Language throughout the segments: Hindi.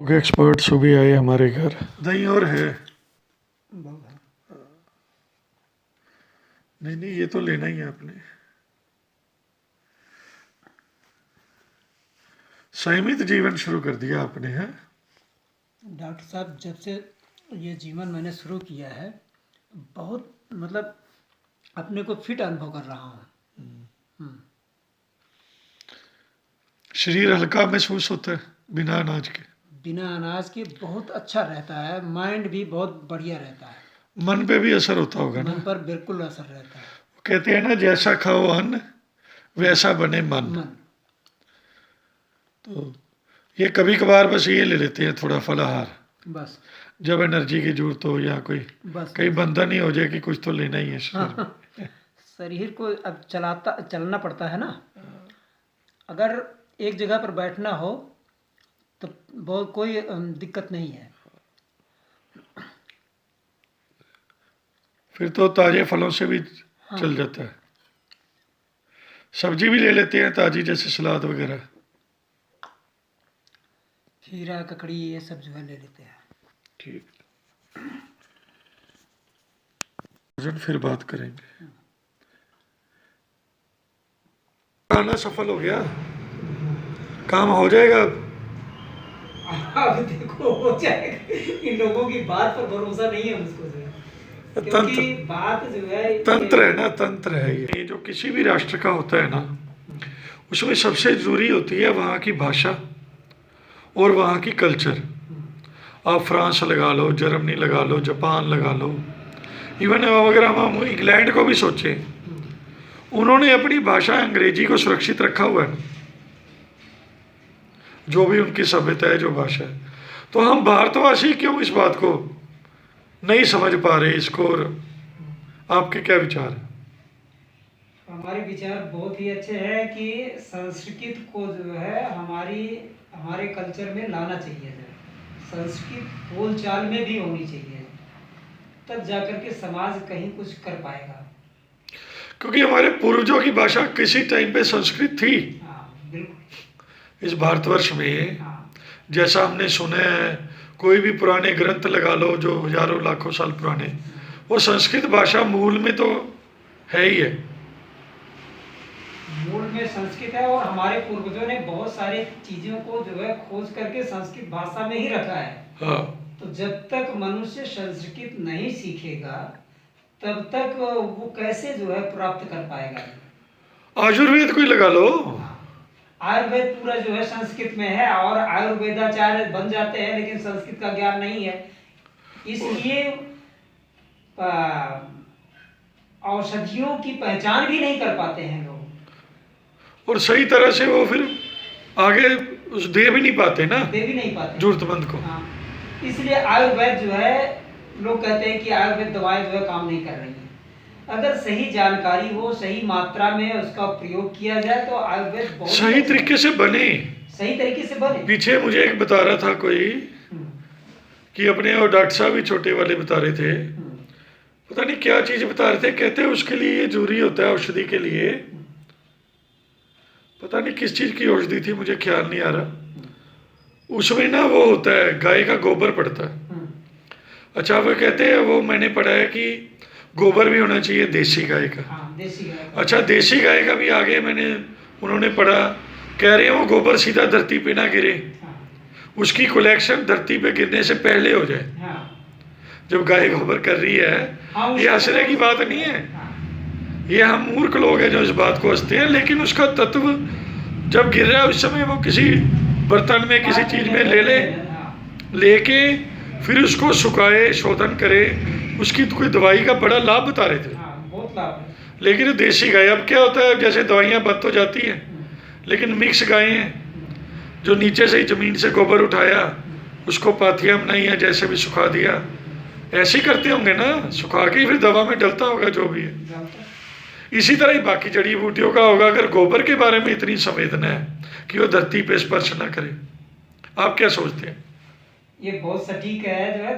एक्सपर्ट्स भी आए हमारे घर। दही और है? नहीं नहीं, ये तो लेना ही है आपने। संयमित जीवन शुरू कर दिया आपने, है? डॉक्टर साहब, जब से ये जीवन मैंने शुरू किया है, बहुत मतलब अपने को फिट अनुभव कर रहा हूँ। शरीर हल्का महसूस होता है बिना अनाज के? बिना अनाज के बहुत अच्छा रहता है, माइंड भी बहुत बढ़िया रहता है। मन पे भी असर होता होगा ना? मन पर बिल्कुल असर रहता है। कहते हैं ना, जैसा खाओ अन्न वैसा बने मन। तो ये कभी कभार बस ये ले लेते हैं थोड़ा फलाहार, बस जब एनर्जी की जरूरत हो या कोई बस कहीं बंधन ही हो जाए कि कुछ तो लेना ही है शरीर में। शरीर को अब चलना पड़ता है ना। अगर एक जगह पर बैठना हो तो बहुत कोई दिक्कत नहीं है। फिर तो ताजे फलों से भी चल जाता है। सब्जी भी ले लेते हैं ताजी, जैसे सलाद वगैरह? खीरा, ककड़ी, ये सब जो है ले लेते हैं। ठीक, फिर बात करेंगे। खाना सफल हो गया, काम हो जाएगा अब? अब देखो हो जाएगा, इन लोगों की बात पर भरोसा नहीं है मुझको जो है, क्योंकि बात जो है तंत्र है ना, तंत्र है ये जो किसी भी राष्ट्र का होता है ना, उसमें सबसे जरूरी होती है वहाँ की भाषा और वहाँ की कल्चर। आप फ्रांस लगा लो, जर्मनी लगा लो, जापान लगा लो, इवन अगर हम इंग्लैंड को भी सोचें, उन्होंने अपनी भाषा अंग्रेजी को सुरक्षित रखा हुआ है, जो भी उनकी सभ्यता है, जो भाषा है। तो हम भारतवासी क्यों इस बात को नहीं समझ पा रहे इसको? और आपके क्या विचार है? हमारे विचार बहुत ही अच्छे हैं कि संस्कृत को जो है हमारे कल्चर में लाना चाहिए। संस्कृत बोलचाल में भी होनी चाहिए, तब जाकर के समाज कहीं कुछ कर पाएगा। क्योंकि हमारे पूर्वजों की भाषा किसी टाइम पे संस्कृत थी। बिल्कुल। इस भारतवर्ष में जैसा हमने सुना है, कोई भी पुराने ग्रंथ लगा लो जो हजारों लाखों साल पुराने, वो संस्कृत भाषा मूल में तो है ही है। मूल में संस्कृत है, और हमारे पूर्वजों ने बहुत सारी चीजों को जो है खोज करके संस्कृत भाषा में ही रखा है। हाँ। तो जब तक मनुष्य संस्कृत नहीं सीखेगा, तब तक वो कैसे जो है प्राप्त कर पाएगा? आयुर्वेद कोई लगा लो। आयुर्वेद पूरा जो है संस्कृत में है, और आयुर्वेदाचार्य बन जाते हैं, लेकिन संस्कृत का ज्ञान नहीं है, इसलिए औषधियों की पहचान भी नहीं कर पाते हैं लोग, और सही तरह से वो फिर आगे दे भी नहीं पाते ना, दे भी नहीं पाते जरूरतमंद को। इसलिए आयुर्वेद जो है, लोग कहते हैं कि आयुर्वेद दवाएं जो है काम नहीं कर रही है। अगर सही जानकारी हो, सही मात्रा में उसका प्रयोग किया जाए, तो आयुर्वेद बहुत सही तरीके से बने, सही तरीके से बने। पीछे मुझे एक बता रहा था कोई कि अपने, और डॉक्टर साहब भी छोटे वाले बता रहे थे, पता नहीं क्या चीज बता रहे थे, कहते हैं उसके लिए ये जरूरी होता है, औषधि के लिए, पता नहीं किस चीज की औषधि थी, मुझे ख्याल नहीं आ रहा। उसमें ना वो होता है, गाय का गोबर पड़ता है। अच्छा, वो कहते हैं, वो मैंने पढ़ा है कि गोबर भी होना चाहिए देसी गाय का। देसी गाय। अच्छा, देसी गाय का भी आगे उन्होंने पढ़ा, कह रहे हैं वो गोबर सीधा धरती पे ना गिरे, उसकी कलेक्शन धरती पे गिरने से पहले हो जाए। जब गाय गोबर कर रही है, ये हंसने की बात नहीं है, ये हम मूर्ख लोग हैं जो इस बात को हंसते हैं, लेकिन उसका तत्व जब गिर रहा है उस समय वो किसी बर्तन में, किसी चीज में लेके फिर उसको सुखाए, शोधन करे, उसकी तो कोई दवाई का बड़ा लाभ बता रहे थे। बहुत लाभ है। लेकिन देसी गाय, अब क्या होता है, जैसे दवाइयाँ बंद तो जाती हैं, लेकिन मिक्स गायें हैं, जो नीचे से ही जमीन से गोबर उठाया, उसको पाथियाँ बनाई हैं, जैसे भी सुखा दिया, ऐसे ही करते होंगे ना, सुखा के फिर दवा में डलता होगा जो भी है। इसी तरह ही बाकी जड़ी बूटियों का होगा, अगर गोबर के बारे में इतनी संवेदना है कि वो धरती पे स्पर्श ना करे। आप क्या सोचते हैं? ये बहुत सटीक है जो है,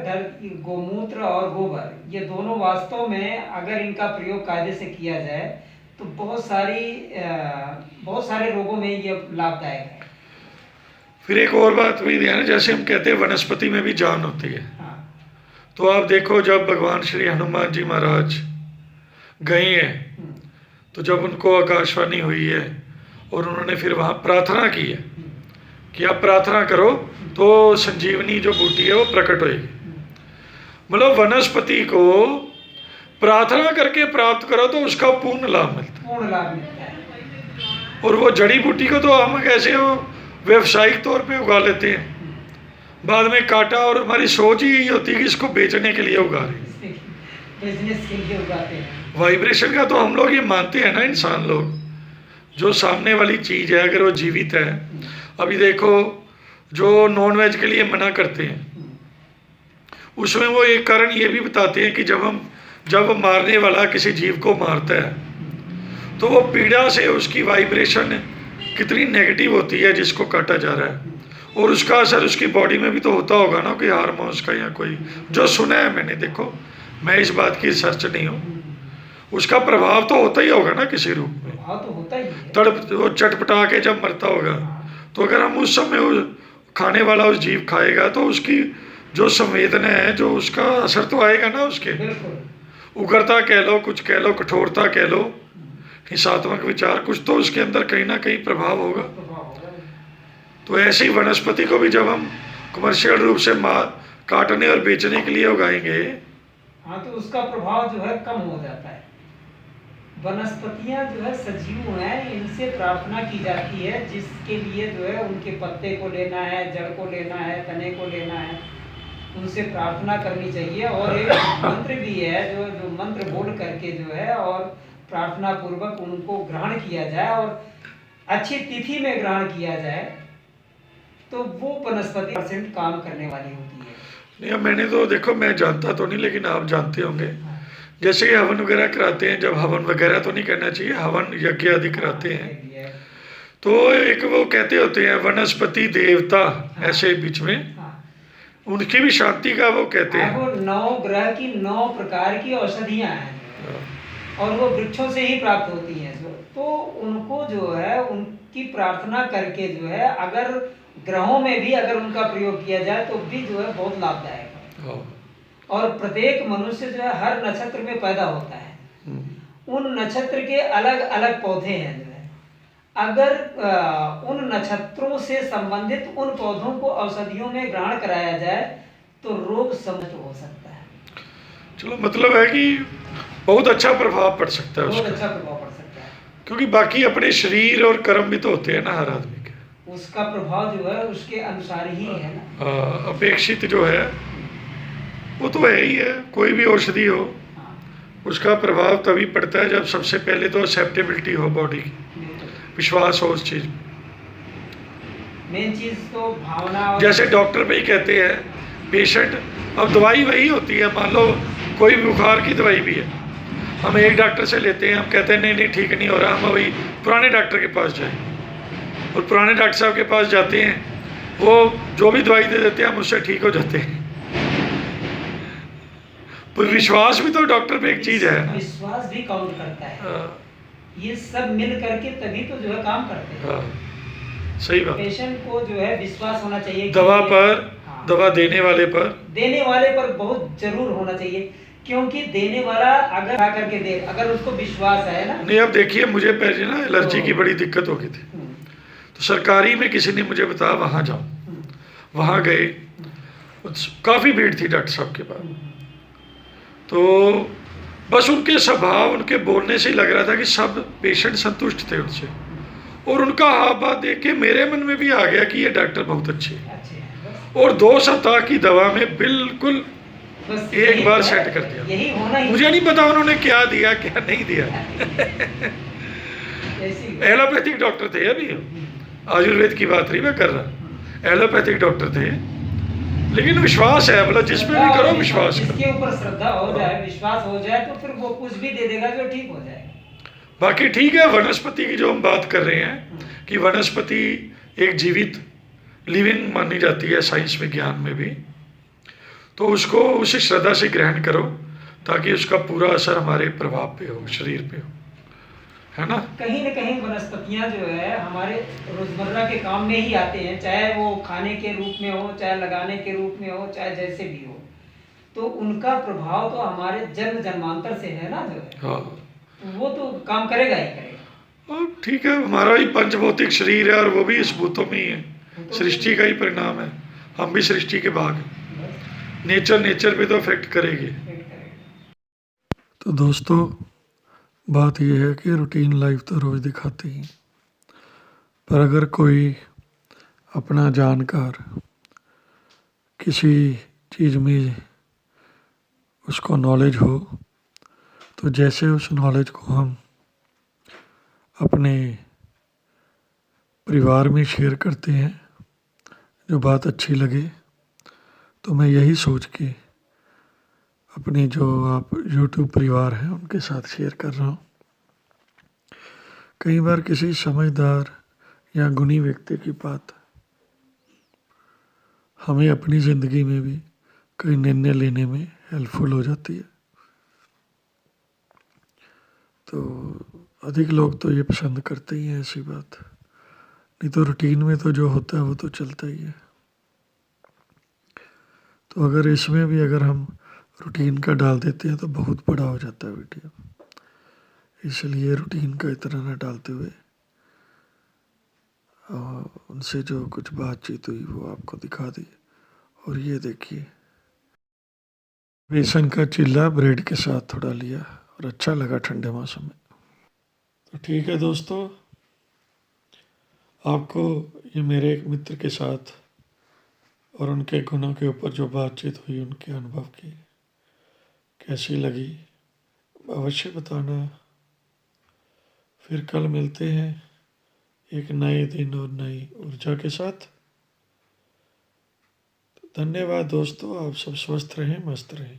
गोमूत्र और गोबर, ये दोनों वास्तव में अगर इनका प्रयोग कायदे से किया जाए तो बहुत सारे रोगों में ये लाभदायक है। फिर एक और बात भी ध्यान है, जैसे हम कहते हैं वनस्पति में भी जान होती है, हाँ तो आप देखो जब भगवान श्री हनुमान जी महाराज गए हैं, हम्म, तो जब उनको आकाशवाणी हुई है और उन्होंने फिर वहाँ प्रार्थना की है कि आप प्रार्थना करो तो संजीवनी जो बूटी है वो प्रकट होएगी। मतलब वनस्पति को प्रार्थना करके प्राप्त करो तो उसका पूर्ण लाभ मिलता है। पूर्ण लाभ मिलता है। और वो जड़ी बूटी को तो हम कैसे वो व्यवसायिक तौर पे उगा लेते हैं, बाद में काटा, और हमारी सोच ही यही होती है कि इसको बेचने के लिए उगा रहे हैं, बिजनेस के लिए उगाते हैं। वाइब्रेशन का तो हम लोग ये मानते हैं ना, इंसान लोग, जो सामने वाली चीज़ है अगर वो जीवित है। अभी देखो जो नॉन वेज के लिए मना करते हैं, उसमें वो एक कारण ये भी बताते हैं कि जब मारने वाला किसी जीव को मारता है तो वो पीड़ा से उसकी वाइब्रेशन कितनी नेगेटिव होती है जिसको काटा जा रहा है, और उसका असर उसकी बॉडी में भी तो होता होगा ना, कोई हार्मोन्स का या कोई, जो सुना है मैंने, देखो मैं इस बात की रिसर्च नहीं हूँ, उसका प्रभाव तो होता ही होगा ना किसी रूप में। हाँ तो होता ही है। तड़प वो चटपटा के जब मरता होगा, तो अगर हम उस समय वो खाने वाला उस जीव खाएगा तो उसकी जो संवेदना है, जो उसका असर तो आएगा ना उसके, बिल्कुल। उग्रता कह लो, कुछ कह लो, कठोरता कह लो, हिंसात्मक विचार, कुछ तो उसके अंदर कहीं ना कहीं प्रभाव होगा। तो ऐसी वनस्पति को भी जब हम कमर्शियल रूप से काटने और बेचने के लिए उगाएंगे, हाँ तो उसका प्रभाव जो है कम हो जाता है। वनस्पतियां जो है सजीव हैं, इनसे प्रार्थना की जाती है, जिसके लिए जो है उनके पत्ते को लेना है, जड़ को लेना है, तने को लेना है, उनसे प्रार्थना करनी चाहिए। और एक मंत्र भी है जो मंत्र बोल करके जो है और प्रार्थना पूर्वक उनको ग्रहण किया जाए और अच्छी तिथि में ग्रहण किया जाए तो वो वनस्पति % काम करने वाली होती है। नहीं, मैंने तो देखो, मैं जानता तो नहीं, लेकिन आप जानते होंगे, जैसे कि हवन वगैरह कराते हैं, जब हवन वगैरह तो नहीं करना चाहिए, हवन यज्ञ आदि कराते हैं, तो एक वो कहते होते हैं वनस्पति देवता, ऐसे बीच में उनकी भी शांति का वो कहते हैं। वो 9 ग्रह की 9 प्रकार की औषधियां हैं और वो वृक्षों से ही प्राप्त होती हैं, तो उनको जो है उनकी प्रार्थना करके जो है अगर ग्रहों में भी अगर उनका प्रयोग किया जाए तो भी जो है बहुत लाभदायक है। और प्रत्येक मनुष्य जो है हर नक्षत्र में पैदा होता है, उन नक्षत्र के अलग अलग पौधे हैं जो है, अगर उन नक्षत्रों से संबंधित उन पौधों को औषधियों में ग्रहण कराया जाए तो रोग समाप्त हो सकता है। चलो, मतलब है कि बहुत अच्छा प्रभाव पड़ सकता है बहुत उसका, अच्छा प्रभाव पड़ सकता है, क्योंकि बाकी अपने शरीर और कर्म भी तो होते हैं ना हर आदमी के, उसका प्रभाव जो है उसके अनुसार ही है ना। अपेक्षित जो है वो तो है ही है, कोई भी औषधि हो उसका प्रभाव तभी पड़ता है जब सबसे पहले तो एक्सेप्टेबिलिटी हो बॉडी की, विश्वास हो उस चीज में। मेन चीज तो भावना और जैसे डॉक्टर भी कहते हैं पेशेंट, अब दवाई वही होती है, मान लो कोई बुखार की दवाई भी है, हम एक डॉक्टर से लेते हैं, हम कहते हैं नहीं ठीक नहीं हो रहा, हम वही पुराने डॉक्टर के पास जाएं, और पुराने डॉक्टर साहब के पास जाते हैं, वो जो भी दवाई दे देते हैं हम उससे ठीक हो जाते हैं। तो विश्वास भी तो डॉक्टर पे एक चीज है ना, विश्वास भी काउंट करता है। ये सब मिल करके तभी तो जो है काम करते हैं। सही बात। पेशेंट को जो है विश्वास होना चाहिए दवा पर, दवा देने वाले पर बहुत जरूर होना चाहिए, क्योंकि देने वाला अगर खा करके दे, अगर उसको विश्वास है ना। नहीं, अब देखिए मुझे पहले ना एलर्जी की बड़ी दिक्कत हो गई थी, तो सरकारी में किसी ने मुझे बताया वहाँ जाओ, वहाँ गए, काफ़ी भीड़ थी डॉक्टर साहब के पास, तो बस उनके स्वभाव, उनके बोलने से ही लग रहा था कि सब पेशेंट संतुष्ट थे उनसे, और उनका हाव भाव देख के मेरे मन में भी आ गया कि ये डॉक्टर बहुत अच्छे हैं, और 2 सप्ताह की दवा में बिल्कुल एक बार सेट कर दिया। यही होना ही, मुझे नहीं पता उन्होंने क्या दिया क्या नहीं दिया। एलोपैथिक डॉक्टर थे, अभी आयुर्वेद की बात नहीं मैं कर रहा, एलोपैथिक डॉक्टर थे, लेकिन विश्वास है, मतलब जिसमें भी करो विश्वास करो, जिसके ऊपर श्रद्धा हो जाए, विश्वास हो जाए तो फिर वो कुछ भी दे देगा जो ठीक हो जाएगा। बाकी ठीक है, वनस्पति की जो हम बात कर रहे हैं कि वनस्पति एक जीवित लिविंग मानी जाती है साइंस विज्ञान में भी, तो उसको उसी श्रद्धा से ग्रहण करो ताकि उसका पूरा असर हमारे प्रभाव पे हो, शरीर पे हो। है ना। कहीं न कहीं वनस्पतियाँ जो है हमारे रोज़मर्रा के काम में ही आते हैं, चाहे वो खाने के रूप में हो, चाहे लगाने के रूप में हो, चाहे जैसे भी हो। तो उनका प्रभाव तो हमारे जन्म जन्मांतर से है ना जो है, हाँ, तो वो तो काम करेगा ही करेगा। और ठीक है, हमारा भी पंचभौतिक शरीर है और वो भी इस भूतों में ही है, भूतों सृष्टि का ही परिणाम है, हम भी सृष्टि के भाग हैं। बस नेचर पे तो अफेक्ट करेगी। वेट करेगा। तो दोस्तों, बात यह है कि रूटीन लाइफ तो रोज़ दिखाती ही, पर अगर कोई अपना जानकार किसी चीज़ में उसको नॉलेज हो, तो जैसे उस नॉलेज को हम अपने परिवार में शेयर करते हैं, जो बात अच्छी लगे, तो मैं यही सोच के अपनी जो आप यूट्यूब परिवार हैं उनके साथ शेयर कर रहा हूँ। कई बार किसी समझदार या गुणी व्यक्ति की बात हमें अपनी ज़िंदगी में भी कई निर्णय लेने में हेल्पफुल हो जाती है। तो अधिक लोग तो ये पसंद करते ही हैं ऐसी बात, नहीं तो रूटीन में तो जो होता है वो तो चलता ही है। तो अगर इसमें भी अगर हम रूटीन का डाल देते हैं तो बहुत बड़ा हो जाता है वीडियो, इसलिए रूटीन का इतना ना डालते हुए उनसे जो कुछ बातचीत हुई वो आपको दिखा दी। और ये देखिए, बेसन का चिल्ला ब्रेड के साथ थोड़ा लिया और अच्छा लगा ठंडे मौसम में। तो ठीक है दोस्तों, आपको ये मेरे एक मित्र के साथ और उनके गुणों के ऊपर जो बातचीत हुई, उनके अनुभव की कैसी लगी अवश्य बताना। फिर कल मिलते हैं एक नए दिन और नई ऊर्जा के साथ। तो धन्यवाद दोस्तों, आप सब स्वस्थ रहें, मस्त रहें।